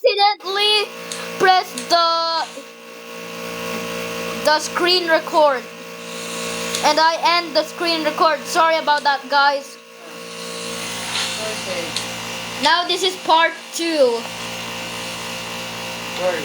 accidentally pressed the screen record. And I end the screen record. Sorry about that, guys. Okay. Now this is part 2. Sorry.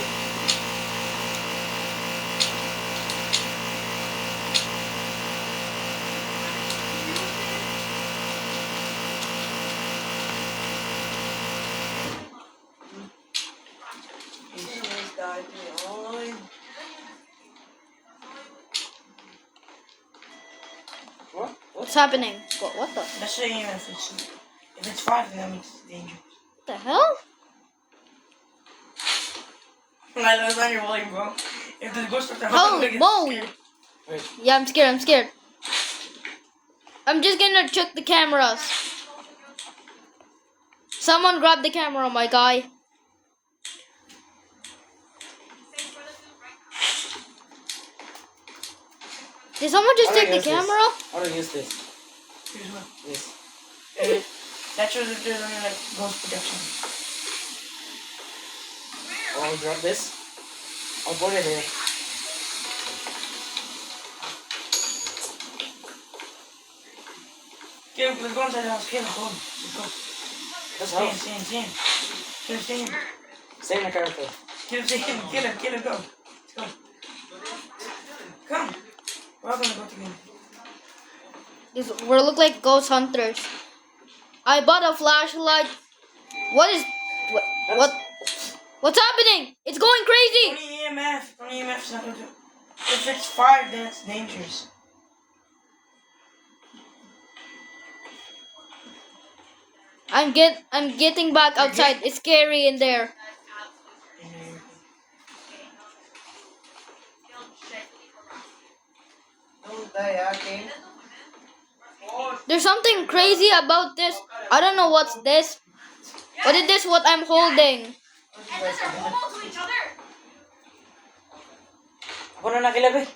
What? What's happening? What the? Let's show you if it's 5, then that means it's dangerous. What the hell? Like, that's not your volume, bro. If the ghost starts to Holy moly! Wait. Yeah, I'm scared. I'm just gonna check the cameras. Someone grab the camera, my guy. Did someone just take the camera? How do I use this? Here's one. This. That shows if there's any, like, ghost protection. Oh, I'll drop this. I'll put it here. Caleb, let's go inside the house. Caleb, go on. Let's go. Let's Stay in, go. stay in, stay in. Caleb, stay in. Stay in the character. Caleb, stay in. Caleb, go. Let's go. Come. We're all gonna go together. We look like ghost hunters. I bought a flashlight. What's happening? It's going crazy. Only EMF. Only EMF is not gonna do it. If it's 5, then it's dangerous. I'm getting back outside. It's scary in there. Don't die, okay? There's something crazy about this. I don't know what's this. But it is what I'm holding. Ako na nakilab eh.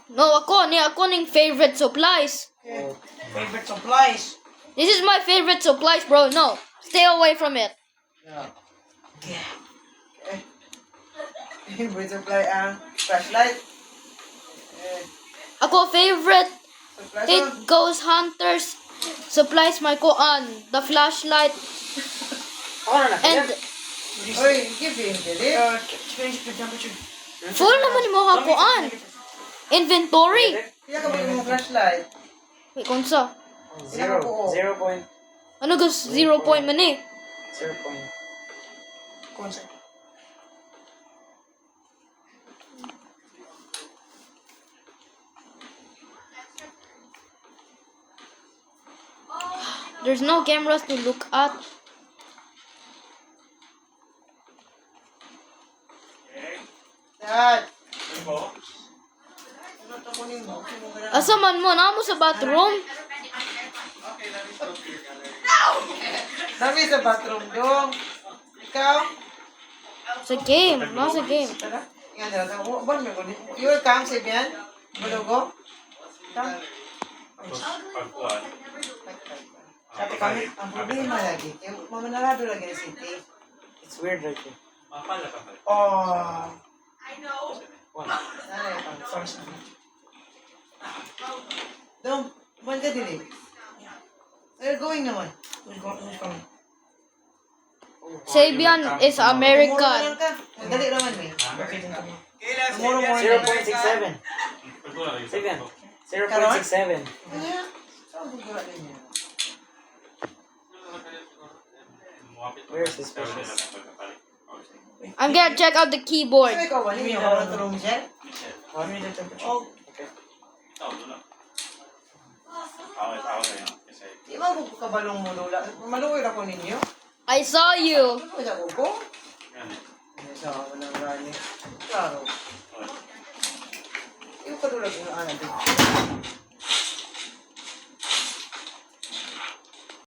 No, ako ning favorite supplies. Oh. Favorite supplies. This is my favorite supplies, bro. No, stay away from it. Yeah. Yeah. Okay. Favorite supply ang flashlight. Ako favorite Supply it ghost hunters supplies my koan, the flashlight Ako na and nakilab. Oy, give him dili. Change the temperature. full naman mo ha koan. Inventory. Kaya ka ba yung flashlight? Wait, kung sa? 0 point. Ano gus 0 point man eh? 0 point. Concept. There's no cameras to look at. Dad. Asa man mo? Namo sa bathroom? Dami sa bathroom dong. Ikaw? Sa game. Nasa game. Tara. Yan na. Bon mo ko. You will come si Bian? Bulugo? Come. Sabi kami, ang problema lagi. Yung mamanarado lagi na city. It's weird right here. Oh. Nanay pang first. Dong, buwan ka dili. Where going naman? Who's coming? Sabian is Tomorrow American. lang ka. Dali naman eh. Okay, then come on. Tomorrow morning. 0.67. Sige. 0.67. Kaya, saan ko gula din yan? Where's this precious? I'm gonna check out the keyboard. Sabi ko, wali yung ako tulong siya? Give me the temperature. Oh, Okay. di ba ko kabalong mo lula? Maluwir ako ninyo? I saw you. Ano ba siya ko? Ano siya, walang rani. Klaro. Yung kadulag yung anak dito.